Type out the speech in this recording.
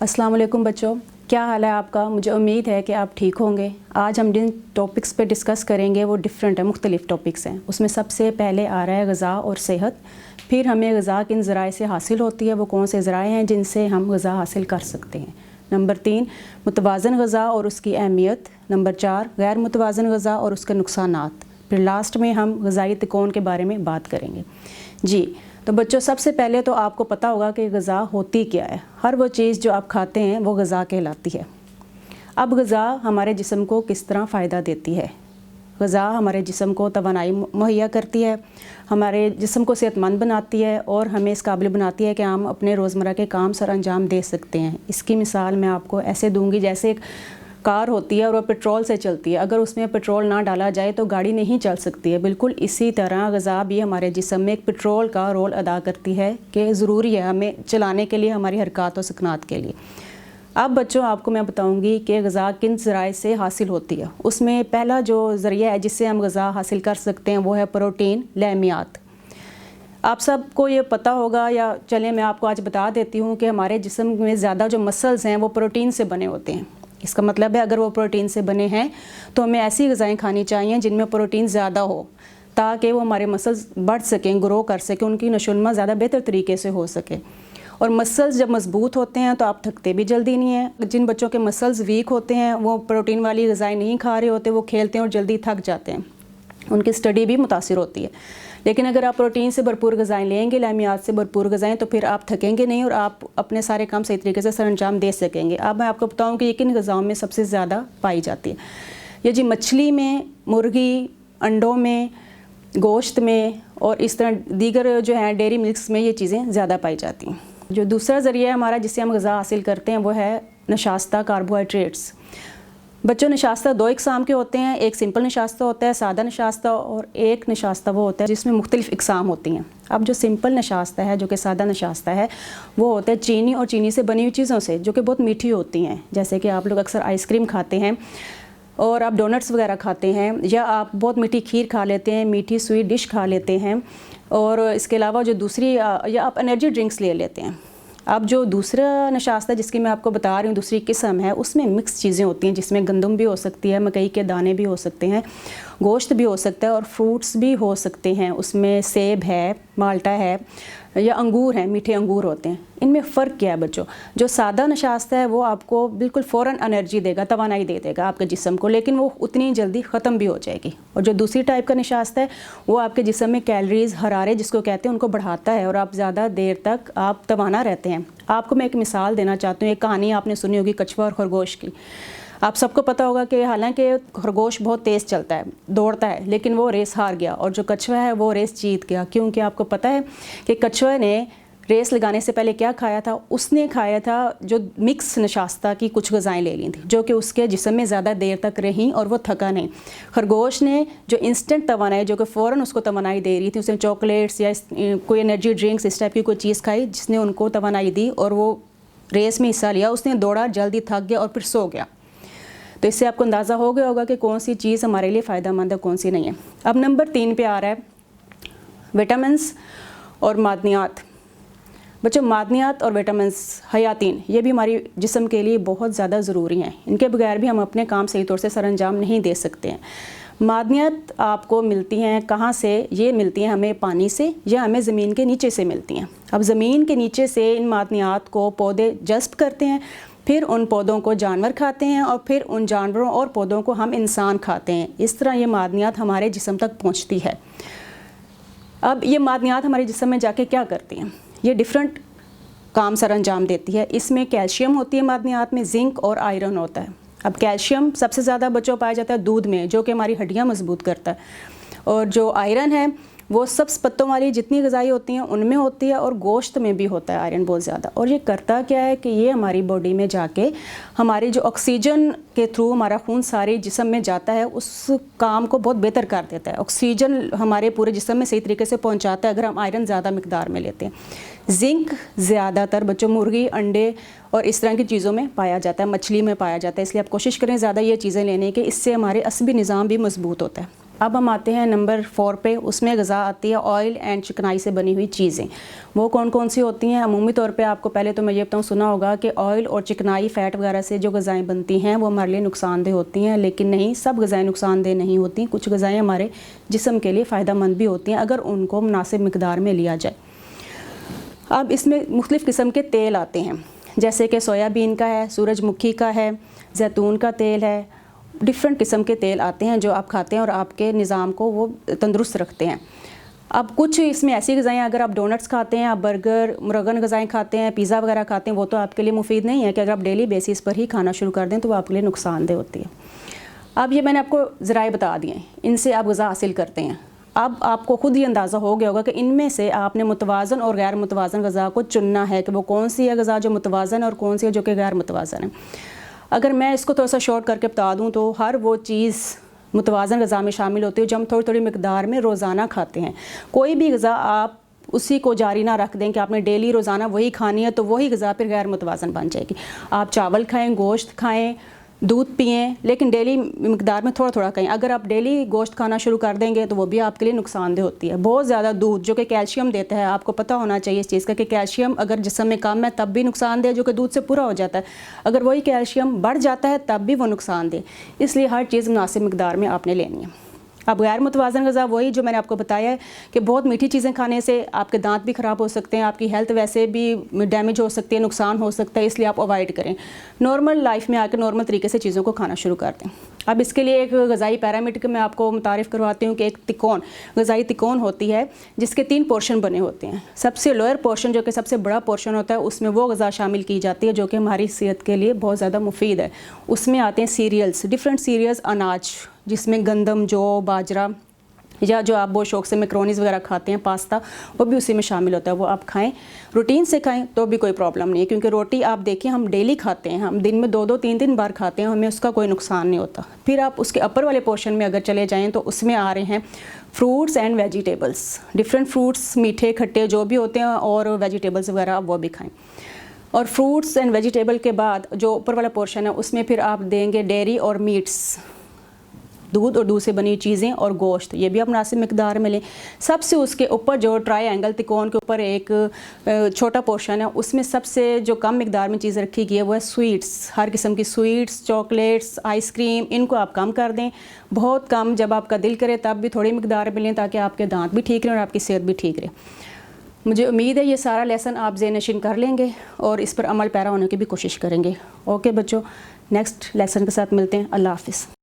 अस्सलाम वालेकुम बच्चों, क्या हाल है आपका। मुझे उम्मीद है कि आप ठीक होंगे। आज हम जिन टॉपिक्स पे डिस्कस करेंगे वो डिफरेंट है, मुख्तलिफ टॉपिक्स हैं। उसमें सबसे पहले आ रहा है ग़ज़ा और सेहत। फिर हमें ग़ज़ा किन ज़राए से हासिल होती है, वो कौन से ज़राए हैं जिनसे हम ग़ज़ा हासिल कर सकते हैं। नंबर 3 मुतवाज़न ग़ज़ा और उसकी अहमियत। नंबर 4 गैर मुतवाज़न ग़ज़ा और उसके नुकसानात। फिर लास्ट में हम ग़ज़ाई तिकोन के बारे में बात करेंगे। जी तो बच्चों, सबसे पहले तो आपको पता होगा कि ग़ज़ा होती क्या है। हर वो चीज़ जो आप खाते हैं वो ग़ज़ा कहलाती है। अब ग़ज़ा हमारे जिस्म को किस तरह फ़ायदा देती है। ग़ज़ा हमारे जिस्म को तवानाई मुहैया करती है, हमारे जिस्म को सेहतमंद बनाती है और हमें इस काबिल बनाती है कि हम अपने रोज़मर्रा के काम सर अंजाम दे सकते हैं। इसकी मिसाल मैं आपको ऐसे दूँगी, जैसे एक कार होती है और वो पेट्रोल से चलती है। अगर उसमें पेट्रोल ना डाला जाए तो गाड़ी नहीं चल सकती है। बिल्कुल इसी तरह ग़ज़ा भी हमारे जिस्म में एक पेट्रोल का रोल अदा करती है कि ज़रूरी है हमें चलाने के लिए, हमारी हरकत और सकनात के लिए। अब बच्चों, आपको मैं बताऊंगी कि ग़ज़ा किन ज़राए से हासिल होती है। उसमें पहला जो ज़रिया है जिससे हम ग़ज़ा हासिल कर सकते हैं वो है प्रोटीन, लहमियात। आप सबको ये पता होगा, या चलें मैं आपको आज बता देती हूँ कि हमारे जिस्म में ज़्यादा जो मसल्स हैं वो प्रोटीन से बने होते हैं। इसका मतलब है अगर वो प्रोटीन से बने हैं तो हमें ऐसी ग़ज़ाएँ खानी चाहिए जिनमें प्रोटीन ज़्यादा हो, ताकि वो हमारे मसल्स बढ़ सकें, ग्रो कर सकें, उनकी नशोनमा ज़्यादा बेहतर तरीके से हो सके। और मसल्स जब मज़बूत होते हैं तो आप थकते भी जल्दी नहीं हैं। जिन बच्चों के मसल्स वीक होते हैं वो प्रोटीन वाली ग़ज़ाएँ नहीं खा रहे होते, वो खेलते हैं और जल्दी थक जाते हैं, उनकी स्टडी भी मुतासिर होती है। लेकिन अगर आप प्रोटीन से भरपूर ग़ज़ाएँ लेंगे, लहमियात से भरपूर ग़ज़ाएँ, तो फिर आप थकेंगे नहीं और आप अपने सारे काम सही तरीके से सर अंजाम दे सकेंगे। अब मैं आपको बताऊँ कि ये किन ग़ज़ाओं में सबसे ज़्यादा पाई जाती है। ये जी मछली में, मुर्गी, अंडों में, गोश्त में और इस तरह दीगर जो है डेयरी मिल्क्स में ये चीज़ें ज़्यादा पाई जाती हैं। जो दूसरा ज़रिया है हमारा जिससे हम ग़ज़ा हासिल करते हैं वो है नशास्ता, कार्बोहाइड्रेट्स। बच्चों, नशास्ता दो इक़साम के होते हैं। एक सिंपल नशास्ता होता है, सादा नशास्ता, और एक नशास्ता वो होता है जिसमें मुख्तलिफ़ इक़साम होती हैं। अब जो सिंपल नशास्ता है, जो कि सादा नशास्ता है, वो होता है चीनी और चीनी से बनी हुई चीज़ों से जो कि बहुत मीठी होती हैं। जैसे कि आप लोग अक्सर आइसक्रीम खाते हैं और आप डोनट्स वगैरह खाते हैं, या आप बहुत मीठी खीर खा लेते हैं, मीठी स्वीट डिश खा लेते हैं, और इसके अलावा जो दूसरी या आप एनर्जी ड्रिंक्स ले लेते हैं। अब जो दूसरा नशास्ता जिसकी मैं आपको बता रही हूँ, दूसरी किस्म है, उसमें मिक्स चीज़ें होती हैं जिसमें गंदम भी हो सकती है, मकई के दाने भी हो सकते हैं, गोश्त भी हो सकता है और फ्रूट्स भी हो सकते हैं। उसमें सेब है, माल्टा है या अंगूर हैं, मीठे अंगूर होते हैं। इनमें फ़र्क क्या है बच्चों? जो सादा नशास्ता है वो आपको बिल्कुल फ़ौरन एनर्जी देगा, तवानाई दे देगा आपके जिस्म को, लेकिन वो उतनी जल्दी ख़त्म भी हो जाएगी। और जो दूसरी टाइप का नशास्ता है वो आपके जिस्म में कैलोरीज़, हरारे जिसको कहते हैं, उनको बढ़ाता है और आप ज़्यादा देर तक आप तवाना रहते हैं। आपको मैं एक मिसाल देना चाहती हूँ। एक कहानी आपने सुनी होगी कछुआ और खरगोश की। आप सबको पता होगा कि हालांकि खरगोश बहुत तेज़ चलता है, दौड़ता है, लेकिन वो रेस हार गया और जो कछुआ है वो रेस जीत गया। क्योंकि आपको पता है कि कछुए ने रेस लगाने से पहले क्या खाया था? उसने खाया था जो मिक्स नशास्ता की कुछ ग़ज़ाएँ ले ली थी, जो कि उसके जिस्म में ज़्यादा देर तक रहीं और वो थका नहीं। खरगोश ने जो इंस्टेंट तवानाई, जो कि फ़ौरन उसको तवानाई दे रही थी, उसने चॉकलेट्स या कोई एनर्जी ड्रिंक्स इस टाइप की कोई चीज़ खाई जिसने उनको तवानाई दी और वो रेस में हिस्सा लिया। उसने दौड़ा, जल्दी थक गया और फिर सो गया। तो इससे आपको अंदाज़ा हो गया होगा कि कौन सी चीज़ हमारे लिए फ़ायदेमंद है, कौन सी नहीं है। अब नंबर 3 पे आ रहा है विटामिन्स और मादनियात। बच्चों, मादनियात और विटामिन्स, हयातीन, ये भी हमारी जिस्म के लिए बहुत ज़्यादा ज़रूरी हैं। इनके बगैर भी हम अपने काम सही तौर से सर अंजाम नहीं दे सकते हैं। मादनियात आपको मिलती हैं कहाँ से? ये मिलती हैं हमें पानी से या हमें ज़मीन के नीचे से मिलती हैं। अब ज़मीन के नीचे से इन मादनियात को पौधे जज़्ब करते हैं, फिर उन पौधों को जानवर खाते हैं और फिर उन जानवरों और पौधों को हम इंसान खाते हैं। इस तरह ये मादनियात हमारे जिस्म तक पहुंचती है। अब ये मादनियात हमारे जिस्म में जाके क्या करती हैं? ये डिफरेंट काम सर अंजाम देती है। इसमें कैल्शियम होती है मादनियात में, जिंक और आयरन होता है। अब कैल्शियम सबसे ज़्यादा बच्चों पाया जाता है दूध में, जो कि हमारी हड्डियाँ मजबूत करता है, और जो आयरन है वो सब्ज़ पत्तों वाली जितनी ग़ज़ाएँ होती हैं उनमें होती है, और गोश्त में भी होता है आयरन बहुत ज़्यादा। और ये करता क्या है कि ये हमारी बॉडी में जाके हमारी जो ऑक्सीजन के थ्रू हमारा खून सारे जिस्म में जाता है, उस काम को बहुत बेहतर कर देता है। ऑक्सीजन हमारे पूरे जिस्म में सही तरीके से पहुंचाता है अगर हम आयरन ज़्यादा मिकदार में लेते हैं। जिंक ज़्यादातर बच्चों मुर्गी, अंडे और इस तरह की चीज़ों में पाया जाता है, मछली में पाया जाता है, इसलिए आप कोशिश करें ज़्यादा ये चीज़ें लेने के, इससे हमारे असबी निज़ाम भी मजबूत होता है। अब हम आते हैं नंबर 4 पे। उसमें ग़िज़ा आती है ऑयल एंड चिकनाई से बनी हुई चीज़ें। वो कौन कौन सी होती हैं? अमूमी तौर पे आपको पहले तो मैं ये बताऊँ, सुना होगा कि ऑयल और चिकनाई फ़ैट वगैरह से जो ग़िज़ाएँ बनती हैं वो हमारे लिए नुकसानदेह होती हैं, लेकिन नहीं, सब ग़िज़ाएँ नुकसानदेह नहीं होती। कुछ ग़िज़ाएँ हमारे जिस्म के लिए फ़ायदेमंद भी होती हैं अगर उनको मुनासिब मिक़दार में लिया जाए। अब इसमें मुख्तलिफ़ किस्म के तेल आते हैं, जैसे कि सोयाबीन का है, सूरजमुखी का है, जैतून का तेल है, डिफरेंट किस्म के तेल आते हैं जो आप खाते हैं और आपके निज़ाम को वो तंदुरुस्त रखते हैं। अब कुछ इसमें ऐसी ग़िज़ाएँ, अगर आप डोनट्स खाते हैं, आप बर्गर, मुरगन ग़िज़ाएँ खाते हैं, पिज़्ज़ा वगैरह खाते हैं, वो तो आपके लिए मुफीद नहीं है कि अगर आप डेली बेसिस पर ही खाना शुरू कर दें तो वो आपके लिए नुकसानदेह होती है। अब ये मैंने आपको ज़राए बता दिए, इनसे आप ग़िज़ा हासिल करते हैं। अब आपको खुद ही अंदाज़ा हो गया होगा कि इनमें से आपने मुतवाज़न और गैर मुतवाज़न ग़िज़ा को चुनना है कि वो कौन सी है ग़िज़ा जो मुतवाज़न और कौन सी है जो कि गैर मुतवाज़न है। अगर मैं इसको थोड़ा सा शॉर्ट करके बता दूं तो हर वो चीज़ मुतवाज़न ग़िज़ा में शामिल होती है जो हम थोड़ी थोड़ी मिक़दार में रोज़ाना खाते हैं। कोई भी ग़िज़ा आप उसी को जारी ना रख दें कि आपने डेली रोज़ाना वही खानी है, तो वही ग़िज़ा फिर गैर मुतवाज़न बन जाएगी। आप चावल खाएँ, गोश्त खाएँ, दूध पिएँ, लेकिन डेली मिक़दार में थोड़ा थोड़ा खाएँ। अगर आप डेली गोश्त खाना शुरू कर देंगे तो वो भी आपके लिए नुकसानदेह होती है। बहुत ज़्यादा दूध जो कि कैल्शियम देता है, आपको पता होना चाहिए इस चीज़ का कि कैल्शियम अगर जिस्म में कम है तब भी नुकसानदेह, जो कि दूध से पूरा हो जाता है। अगर वही कैल्शियम बढ़ जाता है तब भी वो नुकसानदेह। इसलिए हर चीज़ मुनासिब मिक़दार में आपने लेनी है। अब गैर मुतवाज़न ग़िज़ा वही जो मैंने आपको बताया है कि बहुत मीठी चीज़ें खाने से आपके दांत भी ख़राब हो सकते हैं, आपकी हेल्थ वैसे भी डैमेज हो सकती है, नुकसान हो सकता है, इसलिए आप अवॉइड करें। नॉर्मल लाइफ में आकर नॉर्मल तरीके से चीज़ों को खाना शुरू कर दें। अब इसके लिए एक ग़िज़ाई पैरामिड मैं आपको मुतारिफ़ करवाती हूँ कि एक तिकोन, ग़िज़ाई तिकोन होती है जिसके 3 पोर्शन बने होते हैं। सबसे लोअर पोर्शन जो कि सबसे बड़ा पोर्शन होता है, उसमें वो ग़िज़ा शामिल की जाती है जो कि हमारी सेहत के लिए बहुत ज़्यादा मुफीद है। उसमें आते हैं सीरियल्स, डिफरेंट सीरियल्स, अनाज, जिसमें गंदम, जौ, बाजरा, या जो आप बहुत शौक़ से मैक्रोनीज़ वगैरह खाते हैं, पास्ता, वो भी उसी में शामिल होता है। वो आप खाएं, रूटीन से खाएं तो भी कोई प्रॉब्लम नहीं है, क्योंकि रोटी आप देखिए हम डेली खाते हैं, हम दिन में 2-2, 3-3 बार खाते हैं, हमें उसका कोई नुकसान नहीं होता। फिर आप उसके अपर वाले पोर्शन में अगर चले जाएँ तो उसमें आ रहे हैं fruits and vegetables, different fruits, मीठे खट्टे जो भी होते हैं, और वेजिटेबल्स वगैरह आप वो भी खाएँ। और फ्रूट्स एंड वेजिटेबल के बाद जो ऊपर वाला पोर्शन है उसमें फिर आप देंगे डेयरी और मीट्स, दूध और दूध से बनी चीज़ें और गोश्त, ये भी आप मुनासिब मिक़दार में लें। सबसे उसके ऊपर जो ट्रायंगल तिकोन के ऊपर एक छोटा पोर्शन है, उसमें सबसे जो कम मिक़दार में चीज़ रखी गई है वो है स्वीट्स, हर किस्म की स्वीट्स, चॉकलेट्स, आइसक्रीम, इनको आप कम कर दें, बहुत कम, जब आपका दिल करे तब भी थोड़ी मिक़दार में लें ताकि आपके दांत भी ठीक रहें और आपकी सेहत भी ठीक रहे। मुझे उम्मीद है ये सारा लेसन आप ज़हन-नशीन कर लेंगे और इस पर अमल पैरा होने की भी कोशिश करेंगे। ओके बच्चों, नेक्स्ट लेसन के साथ मिलते हैं। अल्लाह हाफ़िज़।